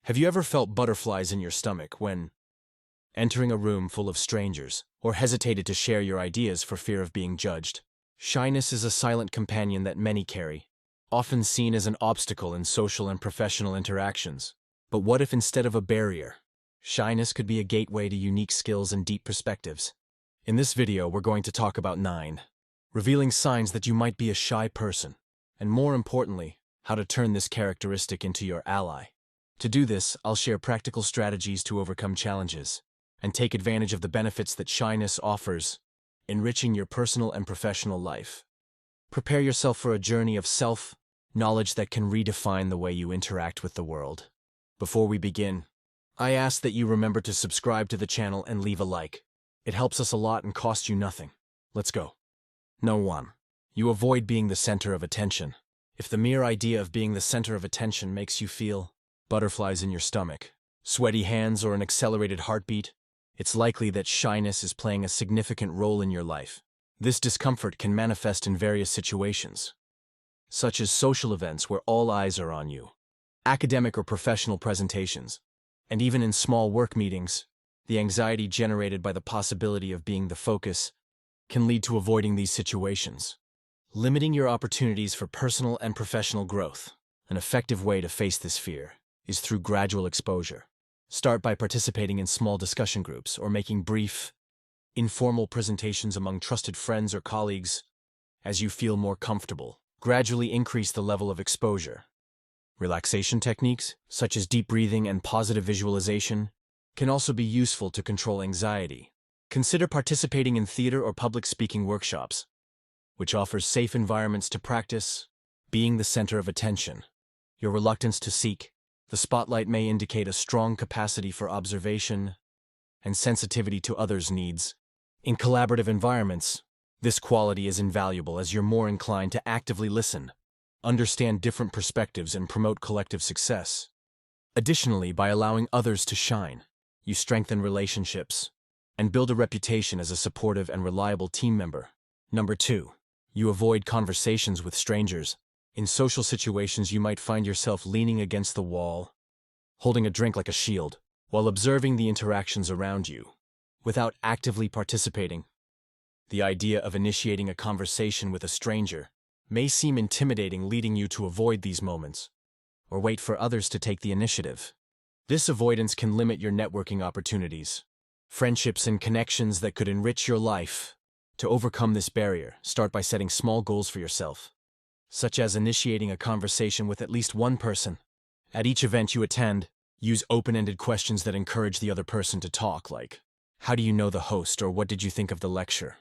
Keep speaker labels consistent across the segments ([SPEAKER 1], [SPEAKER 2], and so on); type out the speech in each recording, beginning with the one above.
[SPEAKER 1] Have you ever felt butterflies in your stomach when entering a room full of strangers, or hesitated to share your ideas for fear of being judged? Shyness is a silent companion that many carry, often seen as an obstacle in social and professional interactions. But what if instead of a barrier, shyness could be a gateway to unique skills and deep perspectives? In this video, we're going to talk about 9 revealing signs that you might be a shy person, and more importantly, how to turn this characteristic into your ally. To do this, I'll share practical strategies to overcome challenges and take advantage of the benefits that shyness offers, enriching your personal and professional life. Prepare yourself for a journey of self-knowledge that can redefine the way you interact with the world. Before we begin, I ask that you remember to subscribe to the channel and leave a like. It helps us a lot and costs you nothing. Let's go. No. 1. You avoid being the center of attention. If the mere idea of being the center of attention makes you feel butterflies in your stomach, sweaty hands, or an accelerated heartbeat, it's likely that shyness is playing a significant role in your life. This discomfort can manifest in various situations, such as social events where all eyes are on you, academic or professional presentations, and even in small work meetings. The anxiety generated by the possibility of being the focus can lead to avoiding these situations, limiting your opportunities for personal and professional growth. An effective way to face this fear is through gradual exposure. Start by participating in small discussion groups or making brief, informal presentations among trusted friends or colleagues. As you feel more comfortable, gradually increase the level of exposure. Relaxation techniques, such as deep breathing and positive visualization, can also be useful to control anxiety. Consider participating in theater or public speaking workshops, which offers safe environments to practice being the center of attention. Your reluctance to seek the spotlight may indicate a strong capacity for observation and sensitivity to others' needs. In collaborative environments, this quality is invaluable as you're more inclined to actively listen, understand different perspectives, and promote collective success. Additionally, by allowing others to shine, you strengthen relationships and build a reputation as a supportive and reliable team member. Number 2. You avoid conversations with strangers. In social situations, you might find yourself leaning against the wall, holding a drink like a shield, while observing the interactions around you, without actively participating. The idea of initiating a conversation with a stranger may seem intimidating, leading you to avoid these moments, or wait for others to take the initiative. This avoidance can limit your networking opportunities, friendships, and connections that could enrich your life. To overcome this barrier, start by setting small goals for yourself, such as initiating a conversation with at least one person. At each event you attend, use open-ended questions that encourage the other person to talk, like, "How do you know the host?" or "What did you think of the lecture?"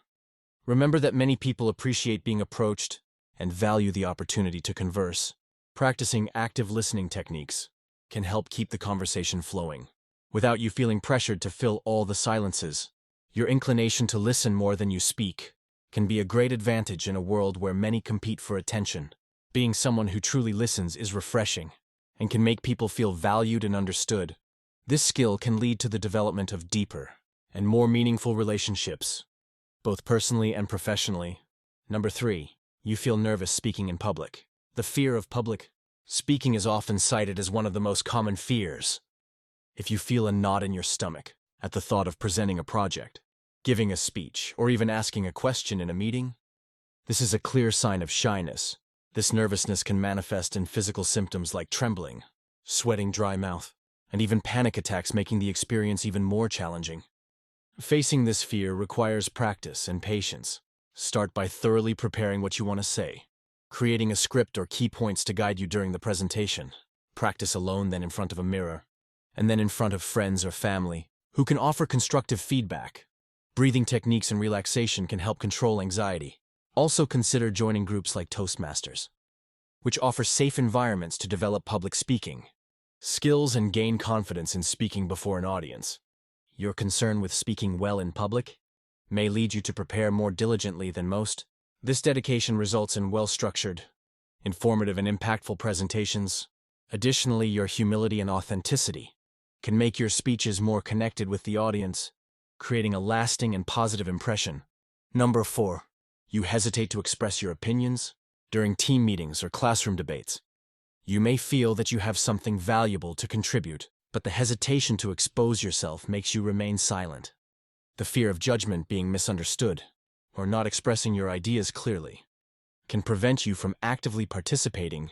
[SPEAKER 1] Remember that many people appreciate being approached and value the opportunity to converse. Practicing active listening techniques can help keep the conversation flowing, without you feeling pressured to fill all the silences. Your inclination to listen more than you speak can be a great advantage in a world where many compete for attention. Being someone who truly listens is refreshing and can make people feel valued and understood. This skill can lead to the development of deeper and more meaningful relationships, both personally and professionally. Number 3. You feel nervous speaking in public. The fear of public speaking is often cited as one of the most common fears. If you feel a knot in your stomach at the thought of presenting a project, giving a speech, or even asking a question in a meeting, this is a clear sign of shyness. This nervousness can manifest in physical symptoms like trembling, sweating, dry mouth, and even panic attacks, making the experience even more challenging. Facing this fear requires practice and patience. Start by thoroughly preparing what you want to say, creating a script or key points to guide you during the presentation. Practice alone, then in front of a mirror, and then in front of friends or family who can offer constructive feedback. Breathing techniques and relaxation can help control anxiety. Also consider joining groups like Toastmasters, which offer safe environments to develop public speaking skills and gain confidence in speaking before an audience. Your concern with speaking well in public may lead you to prepare more diligently than most. This dedication results in well-structured, informative, and impactful presentations. Additionally, your humility and authenticity can make your speeches more connected with the audience, creating a lasting and positive impression. Number 4. You hesitate to express your opinions during team meetings or classroom debates. You may feel that you have something valuable to contribute, but the hesitation to expose yourself makes you remain silent. The fear of judgment, being misunderstood, or not expressing your ideas clearly, can prevent you from actively participating.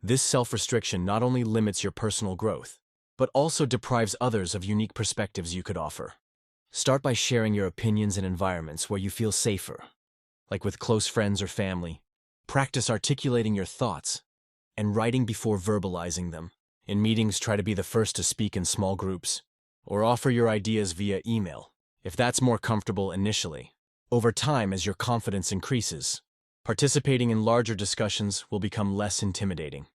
[SPEAKER 1] This self-restriction not only limits your personal growth, but also deprives others of unique perspectives you could offer. Start by sharing your opinions in environments where you feel safer, like with close friends or family. Practice articulating your thoughts and writing before verbalizing them. In meetings, try to be the first to speak in small groups, or offer your ideas via email, if that's more comfortable initially. Over time, as your confidence increases, participating in larger discussions will become less intimidating.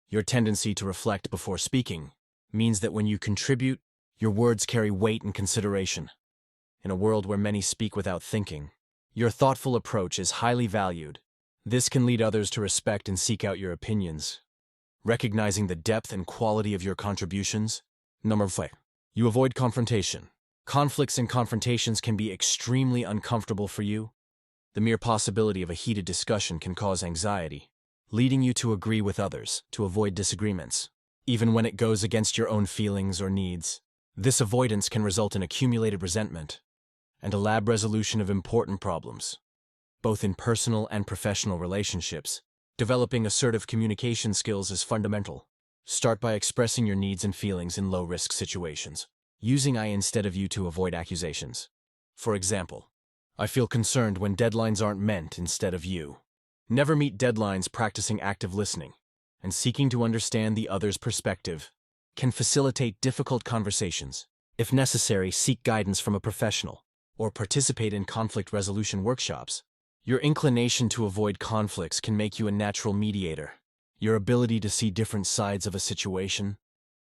[SPEAKER 1] Your tendency to reflect before speaking means that when you contribute, your words carry weight and consideration. In a world where many speak without thinking, your thoughtful approach is highly valued. This can lead others to respect and seek out your opinions. Recognizing the depth and quality of your contributions. Number 5. You avoid confrontation. Conflicts and confrontations can be extremely uncomfortable for you. The mere possibility of a heated discussion can cause anxiety, leading you to agree with others to avoid disagreements, even when it goes against your own feelings or needs. This avoidance can result in accumulated resentment and a lab resolution of important problems, both in personal and professional relationships. Developing assertive communication skills is fundamental. Start by expressing your needs and feelings in low-risk situations, using I instead of you to avoid accusations. For example, I feel concerned when deadlines aren't meant instead of you. Never meet deadlines. Practicing active listening and seeking to understand the other's perspective can facilitate difficult conversations. If necessary, seek guidance from a professional or participate in conflict resolution workshops. Your inclination to avoid conflicts can make you a natural mediator. Your ability to see different sides of a situation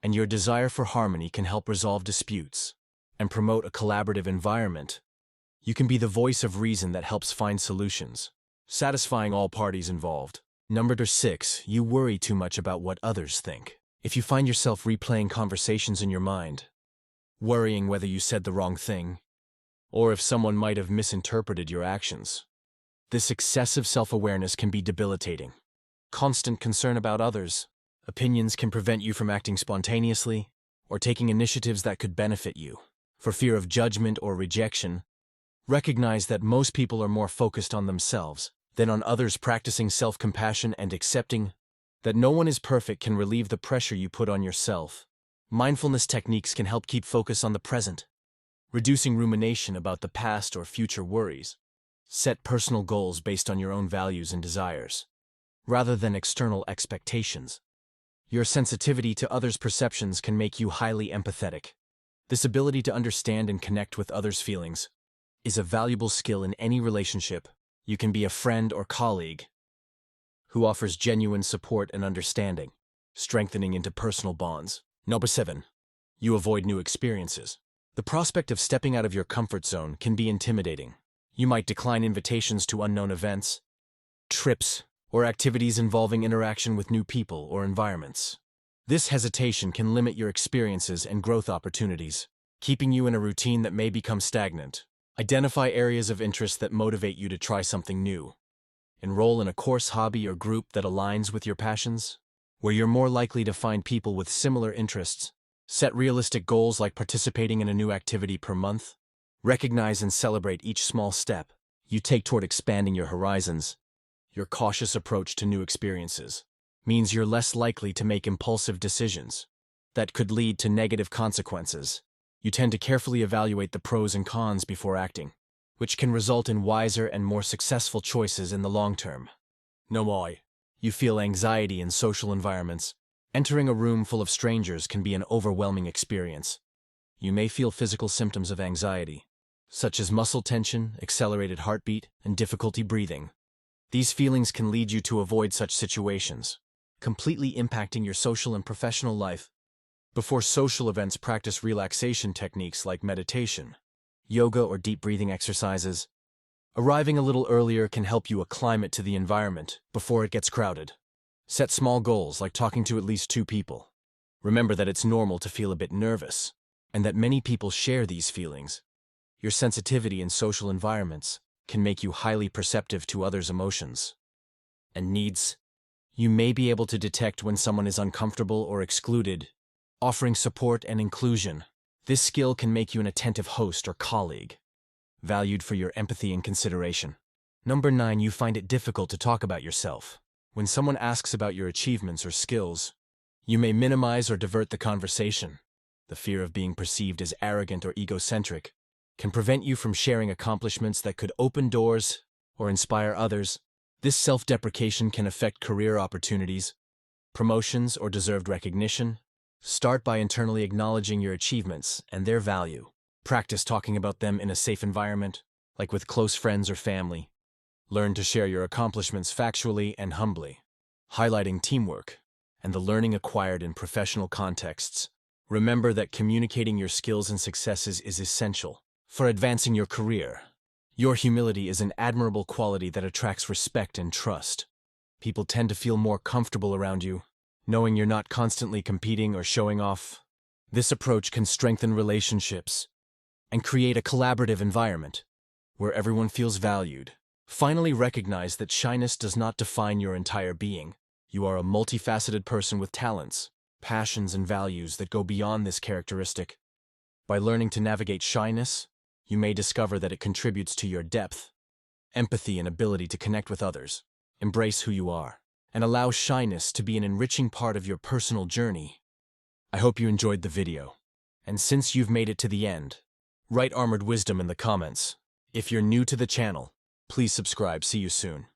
[SPEAKER 1] and your desire for harmony can help resolve disputes and promote a collaborative environment. You can be the voice of reason that helps find solutions, satisfying all parties involved. Number 6. You worry too much about what others think. If you find yourself replaying conversations in your mind, worrying whether you said the wrong thing, or if someone might have misinterpreted your actions, this excessive self-awareness can be debilitating. Constant concern about others' opinions can prevent you from acting spontaneously or taking initiatives that could benefit you. For fear of judgment or rejection, recognize that most people are more focused on themselves than on others. Practicing self-compassion and accepting that no one is perfect can relieve the pressure you put on yourself. Mindfulness techniques can help keep focus on the present, reducing rumination about the past or future worries. Set personal goals based on your own values and desires, rather than external expectations. Your sensitivity to others' perceptions can make you highly empathetic. This ability to understand and connect with others' feelings is a valuable skill in any relationship. You can be a friend or colleague who offers genuine support and understanding, strengthening into personal bonds. Number 7. You avoid new experiences. The prospect of stepping out of your comfort zone can be intimidating. You might decline invitations to unknown events, trips, or activities involving interaction with new people or environments. This hesitation can limit your experiences and growth opportunities, keeping you in a routine that may become stagnant. Identify areas of interest that motivate you to try something new. Enroll in a course, hobby, or group that aligns with your passions, where you're more likely to find people with similar interests. Set realistic goals like participating in a new activity per month. Recognize and celebrate each small step you take toward expanding your horizons. Your cautious approach to new experiences means you're less likely to make impulsive decisions that could lead to negative consequences. You tend to carefully evaluate the pros and cons before acting, which can result in wiser and more successful choices in the long term. No more. You feel anxiety in social environments. Entering a room full of strangers can be an overwhelming experience. You may feel physical symptoms of anxiety, such as muscle tension, accelerated heartbeat, and difficulty breathing. These feelings can lead you to avoid such situations, completely impacting your social and professional life. Before social events, practice relaxation techniques like meditation, yoga, or deep breathing exercises. Arriving a little earlier can help you acclimate to the environment before it gets crowded. Set small goals like talking to at least 2 people. Remember that it's normal to feel a bit nervous, and that many people share these feelings. Your sensitivity in social environments can make you highly perceptive to others' emotions and needs. You may be able to detect when someone is uncomfortable or excluded, offering support and inclusion. This skill can make you an attentive host or colleague, valued for your empathy and consideration. Number 9, you find it difficult to talk about yourself. When someone asks about your achievements or skills, you may minimize or divert the conversation. The fear of being perceived as arrogant or egocentric can prevent you from sharing accomplishments that could open doors or inspire others. This self-deprecation can affect career opportunities, promotions, or deserved recognition. Start by internally acknowledging your achievements and their value. Practice talking about them in a safe environment, like with close friends or family. Learn to share your accomplishments factually and humbly, highlighting teamwork and the learning acquired in professional contexts. Remember that communicating your skills and successes is essential for advancing your career. Your humility is an admirable quality that attracts respect and trust. People tend to feel more comfortable around you, knowing you're not constantly competing or showing off. This approach can strengthen relationships and create a collaborative environment where everyone feels valued. Finally, recognize that shyness does not define your entire being. You are a multifaceted person with talents, passions, and values that go beyond this characteristic. By learning to navigate shyness, you may discover that it contributes to your depth, empathy, and ability to connect with others. Embrace who you are, and allow shyness to be an enriching part of your personal journey. I hope you enjoyed the video. And since you've made it to the end, write Armored Wisdom in the comments. If you're new to the channel, please subscribe. See you soon.